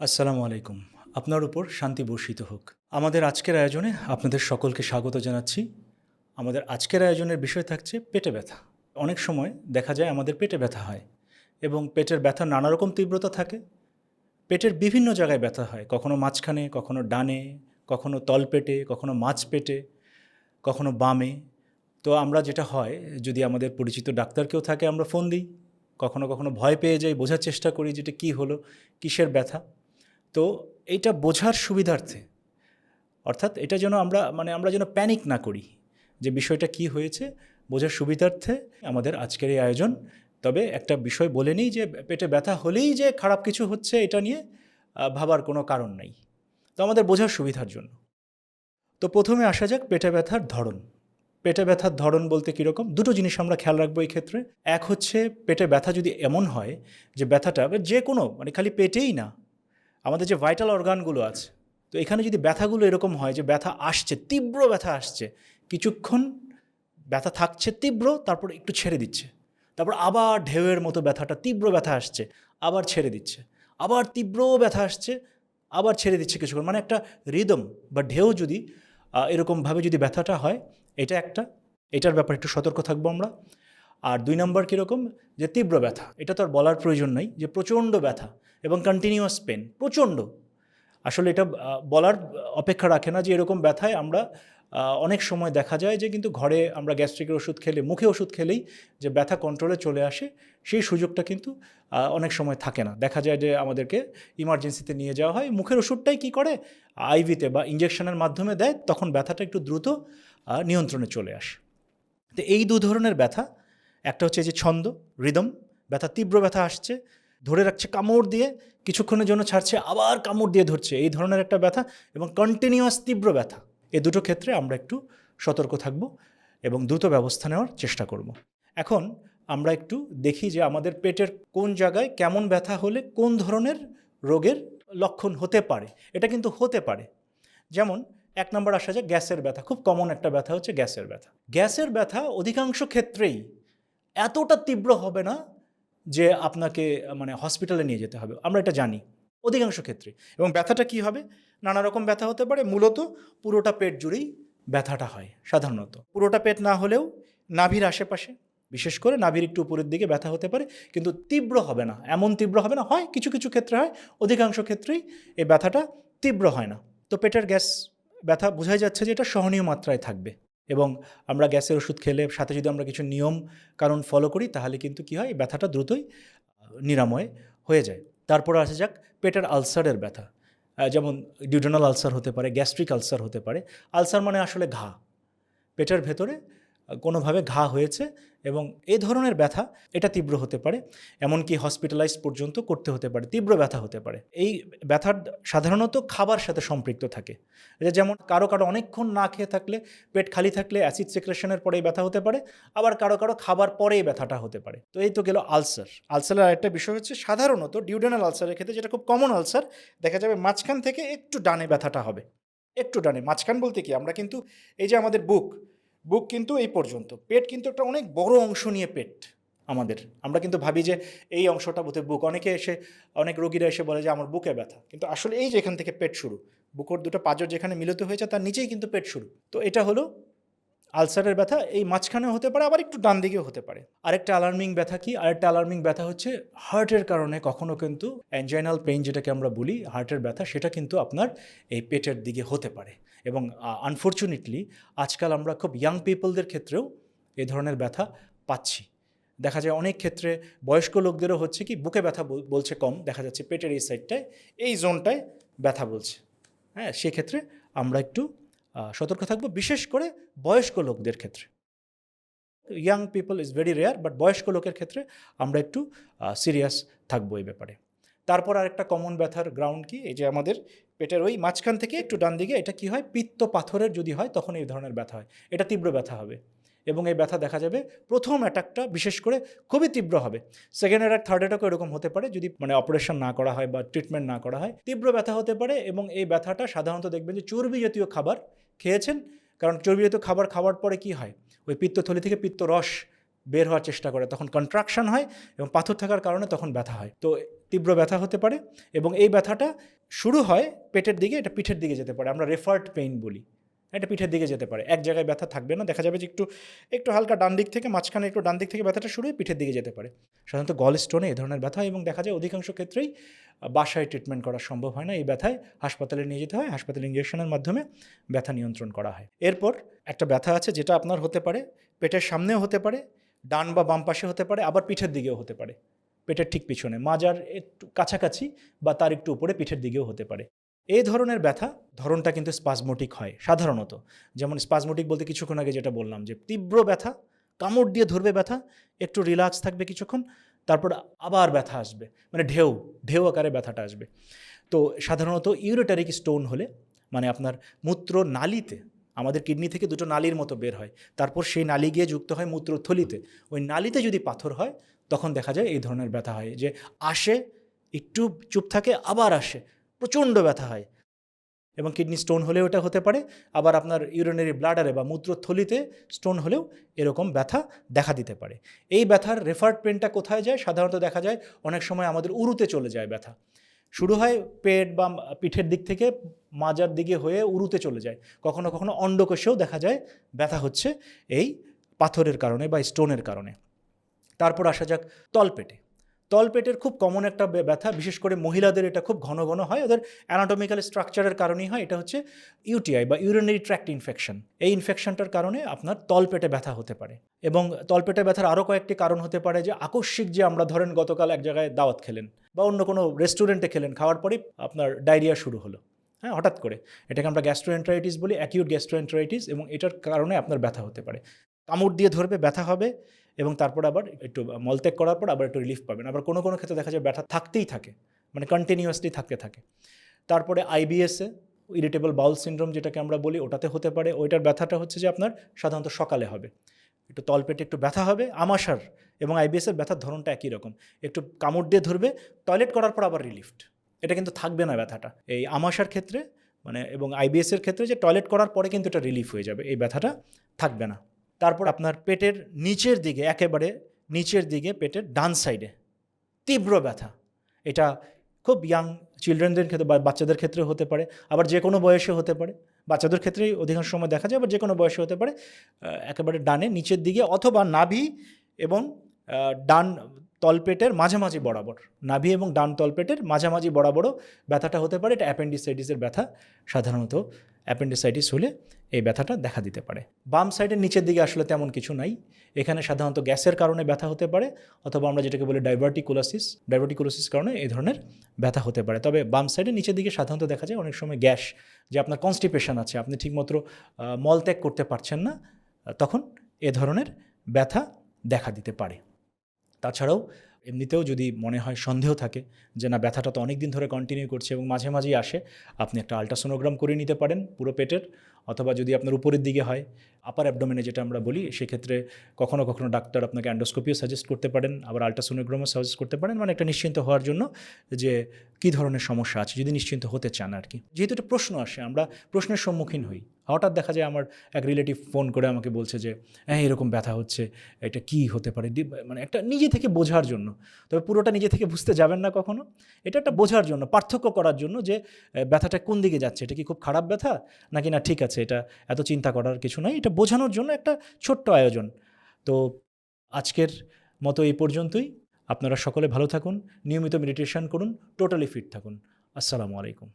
আসসালামু আলাইকুম। আপনার উপর শান্তি বর্ষিত হোক। আমাদের আজকের আয়োজনে আপনাদের সকলকে স্বাগত জানাচ্ছি। আমাদের আজকের আয়োজনের বিষয় থাকছে পেটে ব্যথা। অনেক সময় দেখা যায় আমাদের পেটে ব্যথা হয় এবং পেটের ব্যথা নানা রকম তীব্রতা থাকে। পেটের বিভিন্ন জায়গায় ব্যথা হয়, কখনো মাঝখানে, কখনো ডানে, কখনো তলপেটে, কখনো মাঝপেটে, কখনো বামে। তো আমরা যেটা হয়, যদি আমাদের পরিচিত ডাক্তার কেউ থাকে আমরা ফোন দিই। কখনো কখনো ভয় পেয়ে যাই, বোঝার চেষ্টা করি যে এটা কী হলো, কিসের ব্যথা। তো এইটা বোঝার সুবিধার্থে, অর্থাৎ এটা যেন আমরা যেন প্যানিক না করি যে বিষয়টা কি হয়েছে, বোঝার সুবিধার্থে আমাদের আজকের এই আয়োজন। তবে একটা বিষয় বলে নিই যে পেটে ব্যথা হলেই যে খারাপ কিছু হচ্ছে এটা নিয়ে ভাবার কোনো কারণ নেই। তো আমাদের বোঝার সুবিধার জন্য তো প্রথমে আসা যাক পেটে ব্যথার ধরন। পেটে ব্যথার ধরন বলতে কীরকম, দুটো জিনিস আমরা খেয়াল রাখবো এই ক্ষেত্রে। এক হচ্ছে পেটে ব্যথা যদি এমন হয় যে ব্যথাটা যে কোনো খালি পেটেই না, আমাদের যে ভাইটাল অর্গানগুলো আছে, তো এখানে যদি ব্যথাগুলো এরকম হয় যে ব্যথা আসছে, তীব্র ব্যথা আসছে, কিছুক্ষণ ব্যথা থাকছে তীব্র, তারপর একটু ছেড়ে দিচ্ছে, তারপর আবার ঢেউয়ের মতো ব্যথাটা, তীব্র ব্যথা আসছে, আবার ছেড়ে দিচ্ছে, আবার তীব্র ব্যথা আসছে, আবার ছেড়ে দিচ্ছে কিছুক্ষণ, মানে একটা রিদম বা ঢেউ যদি এরকমভাবে যদি ব্যথাটা হয়, এটা একটা, এটার ব্যাপারে একটু সতর্ক থাকবো আমরা। আর দুই নম্বর কীরকম, যে তীব্র ব্যথা, এটা তো আর বলার প্রয়োজন নেই, যে প্রচণ্ড ব্যথা এবং কন্টিনিউয়াস পেন, প্রচণ্ড। আসলে এটা বলার অপেক্ষা রাখে না যে এরকম ব্যথায় আমরা অনেক সময় দেখা যায় যে কিন্তু ঘরে আমরা গ্যাস্ট্রিকের ওষুধ খেলে, মুখে ওষুধ খেলেই যে ব্যথা কন্ট্রোলে চলে আসে, সেই সুযোগটা কিন্তু অনেক সময় থাকে না। দেখা যায় যে আমাদেরকে ইমার্জেন্সিতে নিয়ে যাওয়া হয়, মুখের ওষুধটাই কী করে আইভিতে বা ইঞ্জেকশনের মাধ্যমে দেয়, তখন ব্যথাটা একটু দ্রুত নিয়ন্ত্রণে চলে আসে। তো এই দু ধরনের ব্যথা, একটা হচ্ছে যে ছন্দ, রিদম, ব্যথা, তীব্র ব্যথা আসছে, ধরে রাখছে কামড় দিয়ে, কিছুক্ষণের জন্য ছাড়ছে, আবার কামড় দিয়ে ধরছে, এই ধরনের একটা ব্যথা, এবং কন্টিনিউয়াস তীব্র ব্যথা, এই দুটো ক্ষেত্রে আমরা একটু সতর্ক থাকব এবং দ্রুত ব্যবস্থা নেওয়ার চেষ্টা করব। এখন আমরা একটু দেখি যে আমাদের পেটের কোন জায়গায় কেমন ব্যথা হলে কোন ধরনের রোগের লক্ষণ হতে পারে। এটা কিন্তু হতে পারে, যেমন এক নম্বর আসা যায় গ্যাসের ব্যথা। খুব কমন একটা ব্যথা হচ্ছে গ্যাসের ব্যথা। গ্যাসের ব্যথা অধিকাংশ ক্ষেত্রেই এতটা তীব্র হবে না যে আপনাকে হসপিটালে নিয়ে যেতে হবে, আমরা এটা জানি অধিকাংশ ক্ষেত্রে। এবং ব্যথাটা কি হবে, নানা রকম ব্যথা হতে পারে, মূলত পুরোটা পেট জুড়েই ব্যথাটা হয়। সাধারণত পুরোটা পেট না হলেও নাভির আশেপাশে, বিশেষ করে নাভির একটু উপরের দিকে ব্যথা হতে পারে, কিন্তু তীব্র হবে না, এমন তীব্র হবে না। হয় কিছু কিছু ক্ষেত্রে হয়, অধিকাংশ ক্ষেত্রেই এই ব্যথাটা তীব্র হয় না। তো পেটের গ্যাস ব্যথা বোঝাই যাচ্ছে যে এটা সহনীয় মাত্রায় থাকবে, এবং আমরা গ্যাসের ওষুধ খেলে সাথে যদি আমরা কিছু নিয়ম কারণ ফলো করি, তাহলে কিন্তু কী হয়, ব্যথাটা দ্রুতই নিরাময় হয়ে যায়। তারপর আসা যাক পেটের আলসারের ব্যথা। যেমন ডিউডেনাল আলসার হতে পারে, গ্যাস্ট্রিক আলসার হতে পারে। আলসার মানে আসলে ঘা, পেটের ভেতরে কোনোভাবে ঘা হয়েছে, এবং এই ধরনের ব্যথা এটা তীব্র হতে পারে, এমনকি হসপিটালাইজ পর্যন্ত করতে হতে পারে, তীব্র ব্যথা হতে পারে। এই ব্যথার সাধারণত খাবার সাথে সম্পৃক্ত থাকে, যেমন কারো কারো অনেকক্ষণ না খেয়ে থাকলে, পেট খালি থাকলে অ্যাসিড সেক্রেশনের পরেই ব্যথা হতে পারে, আবার কারো কারো খাবার পরেই ব্যথাটা হতে পারে। তো এই তো গেল আলসার। আলসারের আরেকটা বিষয় হচ্ছে, সাধারণত ডিউডেনাল আলসারের ক্ষেত্রে, যেটা খুব কমন আলসার, দেখা যাবে মাঝখান থেকে একটু ডানে ব্যথাটা হবে, একটু ডানে। মাঝখান বলতে কি, আমরা কিন্তু এই যে আমাদের বুক বুক কিন্তু এই পর্যন্ত, পেট কিন্তু একটা অনেক বড় অংশ নিয়ে পেট আমাদের। আমরা কিন্তু ভাবি যে এই অংশটা বোধহয় বুক, অনেক রোগীরা এসে বলে যে আমার বুকে ব্যথা, কিন্তু আসলে এই যে এখান থেকে পেট শুরু, বুকের দুটো পাঁজর যেখানে মিলিত হয়েছে তার নিচেই কিন্তু পেট শুরু। তো এটা হলো আলসারের ব্যথা, এই মাঝখানেও হতে পারে, আবার একটু ডান দিকেও হতে পারে। আরেকটা অ্যালার্মিং ব্যথা কি, আরেকটা অ্যালার্মিং ব্যথা হচ্ছে হার্টের কারণে কখনো কিন্তু অ্যাঞ্জাইনাল পেইন, যেটাকে আমরা বলি হার্টের ব্যথা, সেটা কিন্তু আপনার এই পেটের দিকে হতে পারে। এবং আনফর্চুনেটলি আজকাল আমরা খুব ইয়াং পিপলদের ক্ষেত্রেও এই ধরনের ব্যথা পাচ্ছি। দেখা যায় অনেক ক্ষেত্রে বয়স্ক লোকদেরও হচ্ছে কি, বুকে ব্যথা বলছে কম, দেখা যাচ্ছে পেটের এই সাইডটায়, এই জোনটায় ব্যথা বলছে। হ্যাঁ, সেক্ষেত্রে আমরা একটু সতর্ক থাকবো, বিশেষ করে বয়স্ক লোকদের ক্ষেত্রে। Young people is very rare, but বয়স্ক লোকের ক্ষেত্রে আমরা একটু সিরিয়াস থাকবো এই ব্যাপারে। তারপর আরেকটা কমন ব্যথার গ্রাউন্ড কি, এই যে আমাদের পেটের ওই মাঝখান থেকে একটু ডান দিকে, এটা কি হয়, পিত্ত পাথরের যদি হয় তখন এই ধরনের ব্যথা হয়, এটা তীব্র ব্যথা হবে। এবং এই ব্যথা দেখা যাবে প্রথম অ্যাটাকটা বিশেষ করে খুবই তীব্র হবে, সেকেন্ড অ্যাটাক থার্ড অ্যাটাকও এরকম হতে পারে যদি অপারেশন না করা হয় বা ট্রিটমেন্ট না করা হয়। তীব্র ব্যথা হতে পারে, এবং এই ব্যথাটা সাধারণত দেখবেন যে চর্বি জাতীয় খাবার খেয়েছেন, কারণ চর্বি জাতীয় খাবার খাওয়ার পরে কি হয়, ওই পিত্তথলি থেকে পিত্ত রস বের হওয়ার চেষ্টা করে, তখন কন্ট্রাকশন হয় এবং পাথর থাকার কারণে তখন ব্যথা হয়। তো তীব্র ব্যথা হতে পারে এবং এই ব্যথাটা শুরু হয় পেটের দিকে, এটা পিঠের দিকে যেতে পারে, আমরা রেফার্ড পেইন বলি। এটা পিঠের দিকে যেতে পারে, এক জায়গায় ব্যথা থাকবে না, দেখা যাবে যে একটু একটু হালকা ডান দিক থেকে, মাঝখানে একটু ডান দিক থেকে ব্যথাটা শুরু হয়ে পিঠের দিকে যেতে পারে। সাধারণত গল স্টোনে এই ধরনের ব্যথা, এবং দেখা যায় অধিকাংশ ক্ষেত্রেই বাসায় ট্রিটমেন্ট করা সম্ভব হয় না, এই ব্যথায় হাসপাতালে নিয়ে যেতে হয়, হাসপাতালে ইঞ্জেকশনের মাধ্যমে ব্যথা নিয়ন্ত্রণ করা হয়। এরপর একটা ব্যথা আছে যেটা আপনার হতে পারে পেটের সামনেও হতে পারে, ডান বা বাম পাশে হতে পারে, আবার পিঠের দিকেও হতে পারে, পেটের ঠিক পিছনে, মাজার একটু কাছাকাছি বা তার একটু উপরে পিঠের দিকেও হতে পারে। এই ধরনের ব্যথা ধরনটা কিন্তু স্পাজমোটিক হয় সাধারণত। যেমন স্পাজমোটিক বলতে কিছুক্ষণ আগে যেটা বললাম, যে তীব্র ব্যথা, কামড় দিয়ে ধরবে ব্যথা, একটু রিল্যাক্স থাকবে কিছুক্ষণ, তারপর আবার ব্যথা আসবে, মানে ঢেউ ঢেউ আকারে ব্যথাটা আসবে। তো সাধারণত ইউরেটারিক স্টোন হলে, মানে আপনার মূত্র নালীতে, আমাদের কিডনি থেকে দুটো নালীর মতো বের হয়, তারপর সেই নালী গিয়ে যুক্ত হয় মূত্রথলিতে, ওই নালীতে যদি পাথর হয় তখন দেখা যায় এই ধরনের ব্যথা হয়, যে আসে, একটু চুপ থাকে, আবার আসে, প্রচণ্ড ব্যথা হয়। এবং কিডনি স্টোন হলেও এটা হতে পারে, আবার আপনার ইউরিনারি ব্লাডারে বা মূত্রথলিতে স্টোন হলেও এরকম ব্যথা দেখা দিতে পারে। এই ব্যথার রেফার্ড পেনটা কোথায় যায়? সাধারণত দেখা যায় অনেক সময় আমাদের উরুতে চলে যায় ব্যথা, শুরু হয় পেট বা পিঠের দিক থেকে মাজার দিকে হয়ে উরুতে চলে যায়, কখনো কখনো অন্ডকোষেও দেখা যায় ব্যথা হচ্ছে এই পাথরের কারণে বা স্টোনের কারণে। তারপর আসা যাক তলপেটে। তলপেটের খুব কমন একটা ব্যথা, বিশেষ করে মহিলাদের এটা খুব ঘন ঘন হয়, ওদের অ্যানাটমিক্যাল স্ট্রাকচারের কারণেই হয়। এটা হচ্ছে ইউটিআই বা ইউরিনারি ট্র্যাক্ট ইনফেকশন। এই ইনফেকশনটার কারণে আপনার তলপেটে ব্যথা হতে পারে। এবং তলপেটে ব্যথার আরও কয়েকটি কারণ হতে পারে, যে আকস্মিক, যে আমরা ধরেন গতকাল এক জায়গায় দাওয়াত খেলেন বা অন্য কোনো রেস্টুরেন্টে খেলেন, খাওয়ার পরেই আপনার ডায়রিয়া শুরু হলো, হ্যাঁ, হঠাৎ করে, এটাকে আমরা গ্যাস্ট্রোএন্টারাইটিস বলি, অ্যাকিউট গ্যাস্ট্রোএন্টারাইটিস, এবং এটার কারণে আপনার ব্যথা হতে পারে। কামড় দিয়ে ধরবে, ব্যথা হবে, এবং তারপর আবার একটু মলত্যাগ করার পর আবার একটু রিলিফ পাবেন। আবার কোনো কোনো ক্ষেত্রে দেখা যায় ব্যথা থাকতেই থাকে, মানে কন্টিনিউয়াসলি থাকতে থাকে। তারপরে আইবিএসে, ইরিটেবল বাউল সিনড্রোম যেটাকে আমরা বলি, ওটাতে হতে পারে। ওইটার ব্যথাটা হচ্ছে যে আপনার সাধারণত সকালে হবে, একটু তলপেটে একটু ব্যথা হবে। আমাশার এবং আইবিএসের ব্যথার ধরনটা একই রকম, একটু কামড় দিয়ে ধরবে, টয়লেট করার পর আবার রিলিফড, এটা কিন্তু থাকবে না ব্যথাটা। এই আমাশার ক্ষেত্রে মানে এবং আইবিএসের ক্ষেত্রে যে টয়লেট করার পরে কিন্তু এটা রিলিফ হয়ে যাবে, এই ব্যথাটা থাকবে না। তারপর আপনার পেটের নিচের দিকে, একেবারে নিচের দিকে পেটের ডান সাইডে তীব্র ব্যথা, এটা খুব ইয়াং চিলড্রেনদের ক্ষেত্রে বা বাচ্চাদের ক্ষেত্রে হতে পারে, আবার যে কোনো বয়সে হতে পারে। বাচ্চাদের ক্ষেত্রেই অধিকাংশ সময় দেখা যায়, আবার যে কোনো বয়সে হতে পারে। একেবারে ডানে নিচের দিকে, অথবা নাভি এবং ডান তলপেটের মাঝামাঝি বরাবর, নাভি এবং ডান তলপেটের মাঝামাঝি বরাবরও ব্যথাটা হতে পারে। এটা অ্যাপেন্ডিসাইটিসের ব্যথা। সাধারণত অ্যাপেন্ডিসাইটিস হলে এই ব্যথাটা দেখা দিতে পারে। বাম সাইডের নিচের দিকে আসলে তেমন কিছু নাই, এখানে সাধারণত গ্যাসের কারণে ব্যথা হতে পারে, অথবা আমরা যেটাকে বলি ডাইভার্টিকুলোসিস কারণে এই ধরনের ব্যথা হতে পারে। তবে বাম সাইডের নিচের দিকে সাধারণত দেখা যায় অনেক সময় গ্যাস, যে আপনার কনস্টিপেশন আছে, আপনি ঠিকমতো মলত্যাগ করতে পারছেন না, তখন এ ধরনের ব্যথা দেখা দিতে পারে। তাছাড়াও এমনিতেও যদি মনে হয়, সন্দেহ থাকে যে না ব্যথাটা তো অনেক দিন ধরে কন্টিনিউ করছে এবং মাঝে মাঝেই আসে, আপনি একটা আল্ট্রাসোনোগ্রাম করে নিতে পারেন পুরো পেটের, অথবা যদি আপনার উপরের দিকে হয়, আপার অ্যাবডোমেনে যেটা আমরা বলি, সেক্ষেত্রে কখনো কখনো ডাক্তার আপনাকে অ্যান্ডোস্কোপিও সাজেস্ট করতে পারেন, আবার আল্ট্রাসোনোগ্রামও সাজেস্ট করতে পারেন, মানে একটা নিশ্চিন্ত হওয়ার জন্য যে কী ধরনের সমস্যা আছে, যদি নিশ্চিন্ত হতে চান আর কি। যেহেতু একটা প্রশ্ন আসে, আমরা প্রশ্নের সম্মুখীন হই। হঠাৎ দেখা যায় আমার এক রিলেটিভ ফোন করে আমাকে বলছে যে হ্যাঁ এরকম ব্যথা হচ্ছে, এটা কি হতে পারে, মানে একটা নিজে থেকে বোঝার জন্য। তবে পুরোটা নিজে থেকে বুঝতে যাবেন না কখনো, এটা একটা বোঝার জন্য, পার্থক্য করার জন্য, যে ব্যথাটা কোন দিকে যাচ্ছে, এটা কি খুব খারাপ ব্যথা নাকি না ঠিক আছে, এটা এত চিন্তা করার কিছু নাই, এটা বোঝানোর জন্য একটা ছোট্ট আয়োজন। তো আজকের মতো এই পর্যন্তই। আপনারা সকলে ভালো থাকুন, নিয়মিত মেডিটেশন করুন, টোটালি ফিট থাকুন। আসসালামু আলাইকুম।